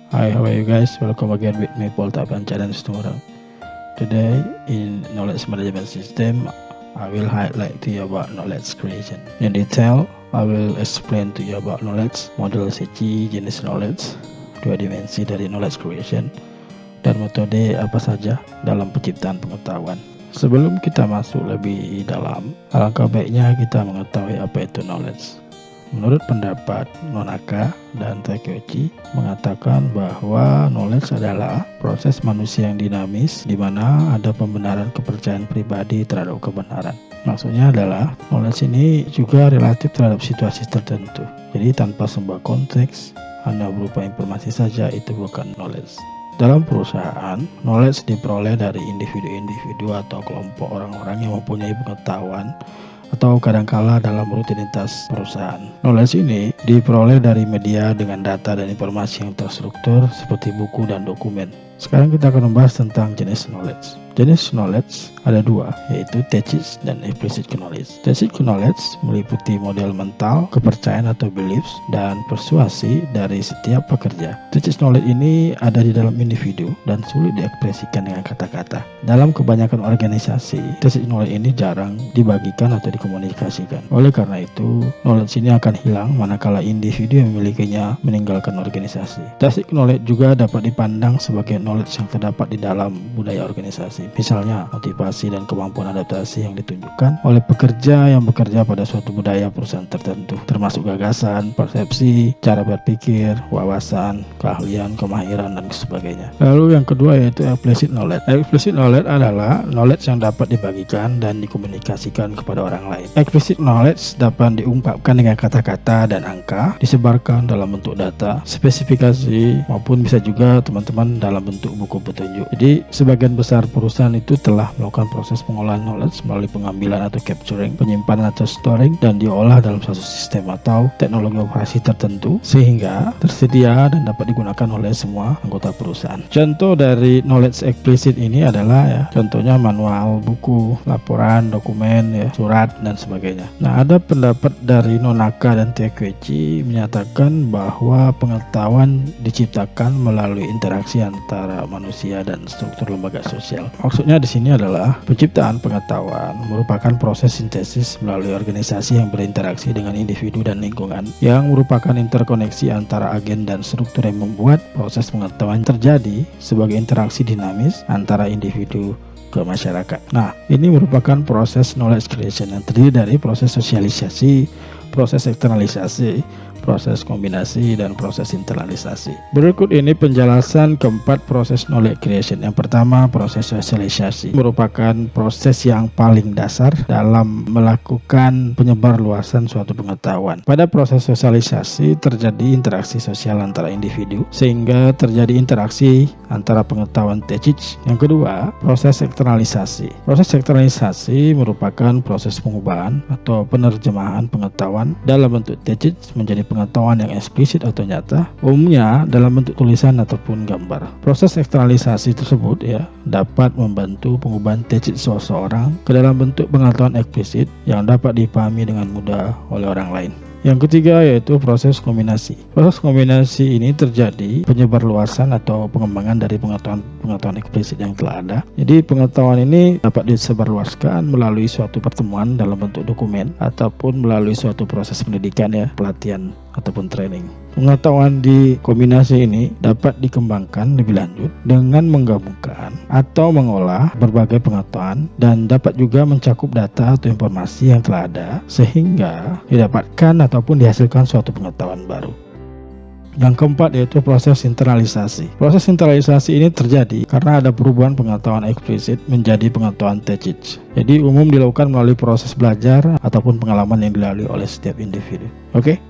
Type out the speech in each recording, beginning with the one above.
Hi, how are you guys? Welcome again with me, Paul Tapan Challenge tomorrow. Today in Knowledge Management System, I will highlight to you about knowledge creation. In detail, I will explain to you about knowledge, model CC, jenis knowledge, dua dimensi dari knowledge creation, dan metode apa saja dalam penciptaan pengetahuan. Sebelum kita masuk lebih dalam, alangkah baiknya kita mengetahui apa itu knowledge. Menurut pendapat Nonaka dan Takeuchi mengatakan bahwa knowledge adalah proses manusia yang dinamis di mana ada pembenaran kepercayaan pribadi terhadap kebenaran. Maksudnya adalah knowledge ini juga relatif terhadap situasi tertentu. Jadi tanpa sebuah konteks, hanya berupa informasi saja itu bukan knowledge. Dalam perusahaan, knowledge diperoleh dari individu-individu atau kelompok orang-orang yang mempunyai pengetahuan atau kadangkala dalam rutinitas perusahaan. Knowledge ini diperoleh dari media dengan data dan informasi yang terstruktur seperti buku dan dokumen. Sekarang kita akan membahas tentang jenis knowledge. Jenis knowledge ada dua, yaitu tacit dan explicit knowledge. Tacit knowledge meliputi model mental, kepercayaan atau beliefs, dan persuasi dari setiap pekerja. Tacit knowledge ini ada di dalam individu dan sulit diekspresikan dengan kata-kata. Dalam kebanyakan organisasi, tacit knowledge ini jarang dibagikan atau dikomunikasikan. Oleh karena itu, knowledge ini akan hilang manakala individu yang memilikinya meninggalkan organisasi. Tacit knowledge juga dapat dipandang sebagai knowledge yang terdapat di dalam budaya organisasi. Misalnya, motivasi dan kemampuan adaptasi yang ditunjukkan oleh pekerja yang bekerja pada suatu budaya perusahaan tertentu, termasuk gagasan, persepsi, cara berpikir, wawasan, keahlian, kemahiran, dan sebagainya. Lalu yang kedua yaitu explicit knowledge. Explicit knowledge adalah knowledge yang dapat dibagikan dan dikomunikasikan kepada orang lain. Explicit knowledge dapat diungkapkan dengan kata-kata dan angka, disebarkan dalam bentuk data, spesifikasi, maupun bisa juga teman-teman dalam bentuk buku petunjuk. Jadi sebagian besar perusahaan itu telah melakukan proses pengolahan knowledge melalui pengambilan atau capturing, penyimpanan atau storing, dan diolah dalam suatu sistem atau teknologi operasi tertentu sehingga tersedia dan dapat digunakan oleh semua anggota perusahaan. Contoh dari knowledge explicit ini adalah contohnya manual, buku, laporan, dokumen, surat, dan sebagainya. Nah, ada pendapat dari Nonaka dan Takeuchi menyatakan bahwa pengetahuan diciptakan melalui interaksi antara manusia dan struktur lembaga sosial. Maksudnya di sini adalah penciptaan pengetahuan merupakan proses sintesis melalui organisasi yang berinteraksi dengan individu dan lingkungan yang merupakan interkoneksi antara agen dan struktur yang membuat proses pengetahuan terjadi sebagai interaksi dinamis antara individu ke masyarakat. Nah, ini merupakan proses knowledge creation yang terdiri dari proses sosialisasi, proses eksternalisasi, proses kombinasi, dan proses internalisasi. Berikut ini penjelasan keempat proses knowledge creation. Yang pertama, proses sosialisasi merupakan proses yang paling dasar dalam melakukan penyebarluasan suatu pengetahuan. Pada proses sosialisasi terjadi interaksi sosial antara individu sehingga terjadi interaksi antara pengetahuan tacit. Yang kedua, proses eksternalisasi. Proses eksternalisasi merupakan proses pengubahan atau penerjemahan pengetahuan dalam bentuk tacit menjadi pengetahuan yang eksplisit atau nyata, umumnya dalam bentuk tulisan ataupun gambar. Proses eksternalisasi tersebut dapat membantu pengubahan tacit seseorang ke dalam bentuk pengetahuan eksplisit yang dapat dipahami dengan mudah oleh orang lain. Yang ketiga yaitu proses kombinasi. Proses kombinasi ini terjadi penyebarluasan atau pengembangan dari pengetahuan eksplisit yang telah ada. Jadi pengetahuan ini dapat disebarluaskan melalui suatu pertemuan dalam bentuk dokumen ataupun melalui suatu proses pendidikan pelatihan ataupun training. Pengetahuan di kombinasi ini dapat dikembangkan lebih lanjut dengan menggabungkan atau mengolah berbagai pengetahuan dan dapat juga mencakup data atau informasi yang telah ada sehingga didapatkan ataupun dihasilkan suatu pengetahuan baru. Yang keempat yaitu proses internalisasi. Proses internalisasi ini terjadi karena ada perubahan pengetahuan eksplisit menjadi pengetahuan tacit. Jadi umum dilakukan melalui proses belajar ataupun pengalaman yang dilalui oleh setiap individu. Oke?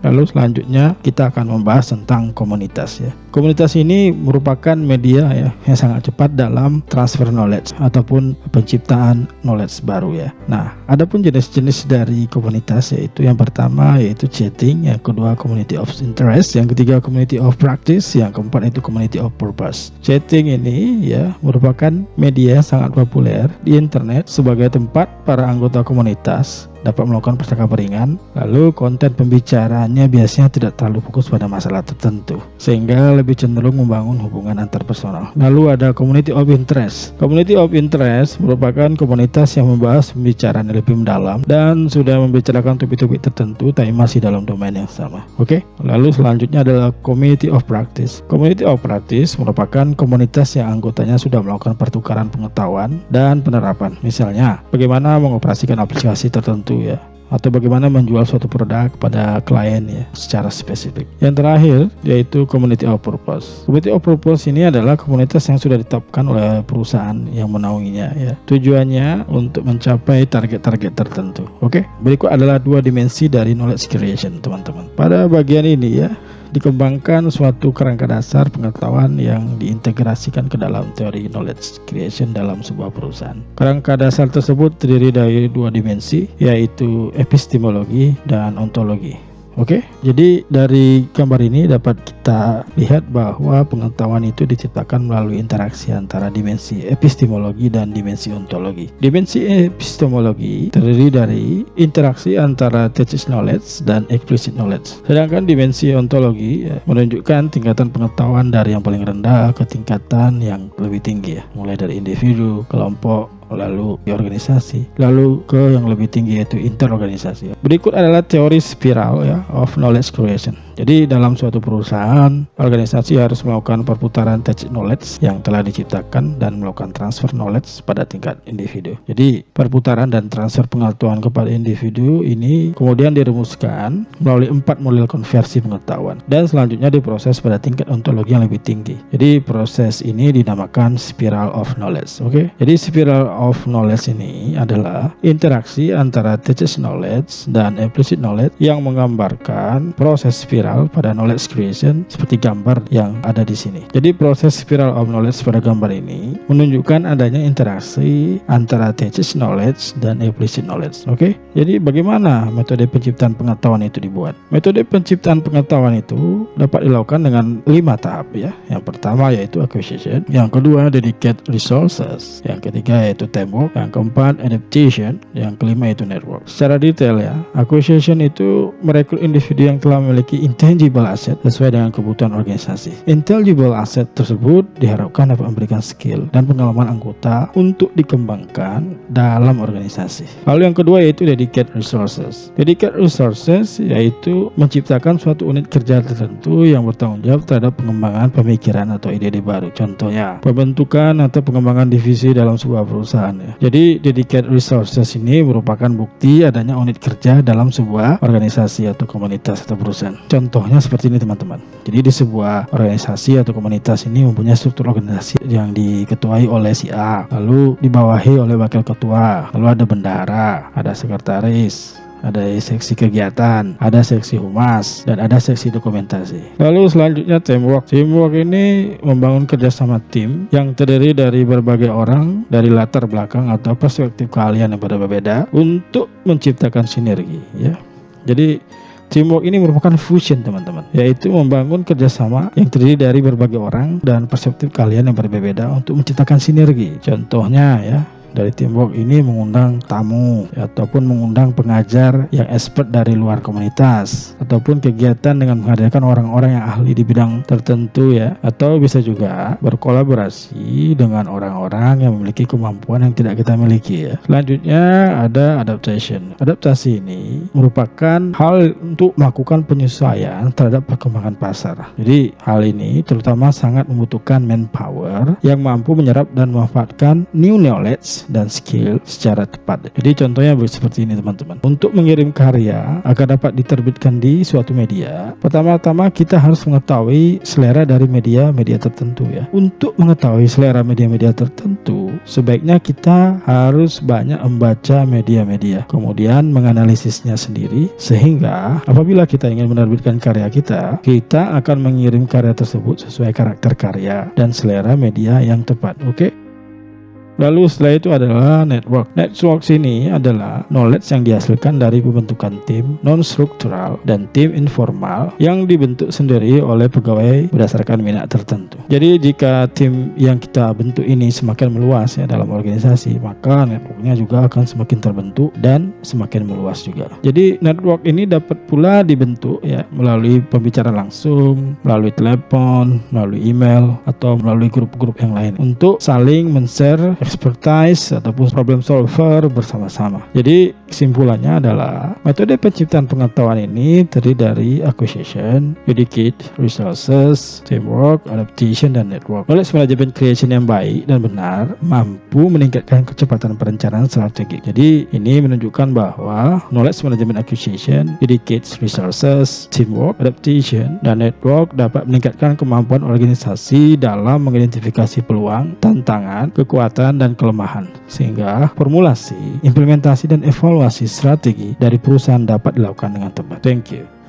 Lalu selanjutnya kita akan membahas tentang komunitas Komunitas ini merupakan media yang sangat cepat dalam transfer knowledge ataupun penciptaan knowledge baru Nah, adapun jenis-jenis dari komunitas yaitu yang pertama yaitu chatting, yang kedua community of interest, yang ketiga community of practice, yang keempat itu community of purpose. Chatting ini merupakan media yang sangat populer di internet sebagai tempat para anggota komunitas dapat melakukan percakapan ringan. Lalu konten pembicaranya biasanya tidak terlalu fokus pada masalah tertentu, sehingga lebih cenderung membangun hubungan antar personal. Lalu ada community of interest. Community of interest merupakan komunitas yang membahas pembicaraan yang lebih mendalam dan sudah membicarakan topik-topik tertentu tapi masih dalam domain yang sama. Oke. Lalu selanjutnya adalah community of practice. Community of practice merupakan komunitas yang anggotanya sudah melakukan pertukaran pengetahuan dan penerapan. Misalnya, bagaimana mengoperasikan aplikasi tertentu ya, atau bagaimana menjual suatu produk kepada klien ya secara spesifik. Yang terakhir yaitu community of purpose. Community of purpose ini adalah komunitas yang sudah ditetapkan oleh perusahaan yang menaunginya ya. Tujuannya untuk mencapai target-target tertentu. Oke, berikut adalah 2 dimensi dari knowledge creation, teman-teman. Pada bagian ini ya, dikembangkan suatu kerangka dasar pengetahuan yang diintegrasikan ke dalam teori knowledge creation dalam sebuah perusahaan. Kerangka dasar tersebut terdiri dari 2 dimensi, yaitu epistemologi dan ontologi. Oke, jadi dari gambar ini dapat kita lihat bahwa pengetahuan itu diciptakan melalui interaksi antara dimensi epistemologi dan dimensi ontologi. Dimensi epistemologi terdiri dari interaksi antara text knowledge dan explicit knowledge. Sedangkan dimensi ontologi menunjukkan tingkatan pengetahuan dari yang paling rendah ke tingkatan yang lebih tinggi ya, mulai dari individu, kelompok, lalu di organisasi, lalu ke yang lebih tinggi yaitu interorganisasi. Berikut adalah teori spiral ya of knowledge creation. Jadi dalam suatu perusahaan, organisasi harus melakukan perputaran text knowledge yang telah diciptakan dan melakukan transfer knowledge pada tingkat individu. Jadi perputaran dan transfer pengetahuan kepada individu ini kemudian dirumuskan melalui 4 model konversi pengetahuan dan selanjutnya diproses pada tingkat ontologi yang lebih tinggi. Jadi proses ini dinamakan spiral of knowledge. Oke. Jadi spiral of knowledge ini adalah interaksi antara text knowledge dan implicit knowledge yang menggambarkan proses spiral pada knowledge creation seperti gambar yang ada di sini. Jadi proses spiral of knowledge pada gambar ini menunjukkan adanya interaksi antara text knowledge dan implicit knowledge. Oke. Jadi bagaimana metode penciptaan pengetahuan itu dibuat? Metode penciptaan pengetahuan itu dapat dilakukan dengan 5 tahap ya. Yang pertama yaitu acquisition, yang kedua dedicate resources, yang ketiga yaitu teamwork, yang keempat adaptation, yang kelima itu network. Secara detail ya, acquisition itu merekrut individu yang telah memiliki intangible asset sesuai dengan kebutuhan organisasi. Intangible asset tersebut diharapkan dapat memberikan skill dan pengalaman anggota untuk dikembangkan dalam organisasi. Lalu yang kedua yaitu dedicate resources. Dedicate resources yaitu menciptakan suatu unit kerja tertentu yang bertanggung jawab terhadap pengembangan pemikiran atau ide-ide baru. Contohnya, pembentukan atau pengembangan divisi dalam sebuah perusahaan ya. Jadi dedicate resources ini merupakan bukti adanya unit kerja dalam sebuah organisasi atau komunitas atau perusahaan. Contohnya seperti ini teman-teman. Jadi di sebuah organisasi atau komunitas ini mempunyai struktur organisasi yang diketuai oleh si A, lalu dibawahi oleh wakil ketua, lalu ada bendahara, ada sekretaris, ada seksi kegiatan, ada seksi humas, dan ada seksi dokumentasi. Lalu selanjutnya teamwork. Teamwork ini membangun kerjasama tim yang terdiri dari berbagai orang dari latar belakang atau perspektif keahlian yang berbeda untuk menciptakan sinergi ya. Jadi teamwork ini merupakan fusion teman-teman, yaitu membangun kerjasama yang terdiri dari berbagai orang dan perspektif keahlian yang berbeda untuk menciptakan sinergi. Contohnya ya, dari teamwork ini mengundang tamu ataupun mengundang pengajar yang expert dari luar komunitas, ataupun kegiatan dengan menghadirkan orang-orang yang ahli di bidang tertentu ya, atau bisa juga berkolaborasi dengan orang-orang yang memiliki kemampuan yang tidak kita miliki ya. Selanjutnya ada adaptation. Adaptasi ini merupakan hal untuk melakukan penyesuaian terhadap perkembangan pasar. Jadi hal ini terutama sangat membutuhkan manpower yang mampu menyerap dan memanfaatkan new knowledge dan skill secara tepat. Jadi contohnya seperti ini teman-teman. Untuk mengirim karya agar dapat diterbitkan di suatu media, pertama-tama kita harus mengetahui selera dari media-media tertentu ya. Untuk mengetahui selera media-media tertentu, sebaiknya kita harus banyak membaca media-media, kemudian menganalisisnya sendiri, sehingga apabila kita ingin menerbitkan karya kita akan mengirim karya tersebut sesuai karakter karya dan selera media yang tepat. Oke. Lalu setelah itu adalah network. Network ini adalah knowledge yang dihasilkan dari pembentukan tim non-struktural dan tim informal yang dibentuk sendiri oleh pegawai berdasarkan minat tertentu. Jadi jika tim yang kita bentuk ini semakin meluas ya dalam organisasi, maka networknya juga akan semakin terbentuk dan semakin meluas juga. Jadi network ini dapat pula dibentuk ya melalui pembicaraan langsung, melalui telepon, melalui email, atau melalui grup-grup yang lain untuk saling men-share expertise ataupun problem solver bersama-sama. Jadi kesimpulannya adalah metode penciptaan pengetahuan ini terdiri dari acquisition, educate, resources, teamwork, adaptation, dan network. Knowledge management creation yang baik dan benar mampu meningkatkan kecepatan perencanaan strategik. Jadi ini menunjukkan bahwa knowledge management acquisition, educate, resources, teamwork, adaptation, dan network dapat meningkatkan kemampuan organisasi dalam mengidentifikasi peluang, tantangan, kekuatan, dan kelemahan, sehingga formulasi, implementasi, dan evaluasi strategi dari perusahaan dapat dilakukan dengan tepat. Thank you.